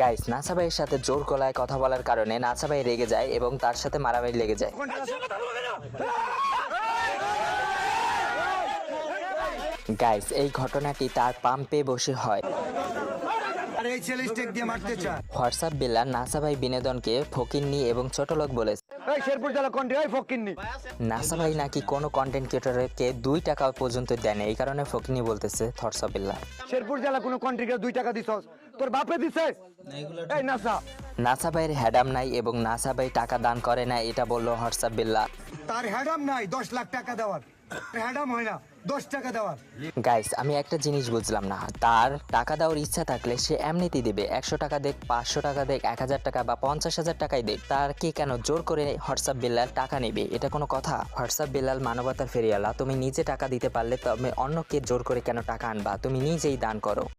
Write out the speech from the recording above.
Guys, NASA ভাইয়ের সাথে জোর গলায় কথা বলার কারণে নাসা ভাই রেগে যায় এবং তার সাথে মারামারি লেগে যায়। গাইস, এই ঘটনাটি তার পাম্পে বসে হয়। হোয়াটসঅ্যাপ বেলা নাসা ভাই বিনোদনকে ফকিন্নি এবং ছোটলোক বলেছে। নাসা ভাই নাকি কোনো কন্টেন্ট ক্রিয়েটরকে 2 টাকা পর্যন্ত দেয় না, এই কারণে ফকিন্নি বলতেছে হোয়াটসঅ্যাপ বেলা। শেরপুর জেলা কোনো কন্ট্রিকে 2 টাকা দিছস, তোর বাপে দিছে? এই নাসা, নাসা ভাইয়ের হ্যাডাম নাই এবং নাসা ভাই টাকা দান করে না, এটা বললো হোয়াটসঅ্যাপ বেলা। তার হ্যাডাম নাই 10 লাখ টাকা দেওয়ার, হ্যাডাম হয় না 10 টাকা দেওয়ার। গাইস, আমি একটা জিনিস বুঝলাম না, তার টাকা দেওয়ার ইচ্ছা থাকলে সে এমনিতেই দেবে। 100 টাকা দেখ, 500 টাকা দেখ, 1000 টাকা বা 50,000 টাকাই দেখ, তার কে কেন জোর করে হোয়াটসঅ্যাপ বেলাল টাকা নেবে? এটা কোনো কথা? হোয়াটসঅ্যাপ বেলাল মানবতার ফেরিওয়ালা, তুমি নিজে টাকা দিতে পারলে তবে অন্যকে জোর করে কেন টাকা আনবা? তুমি নিজেই দান করো।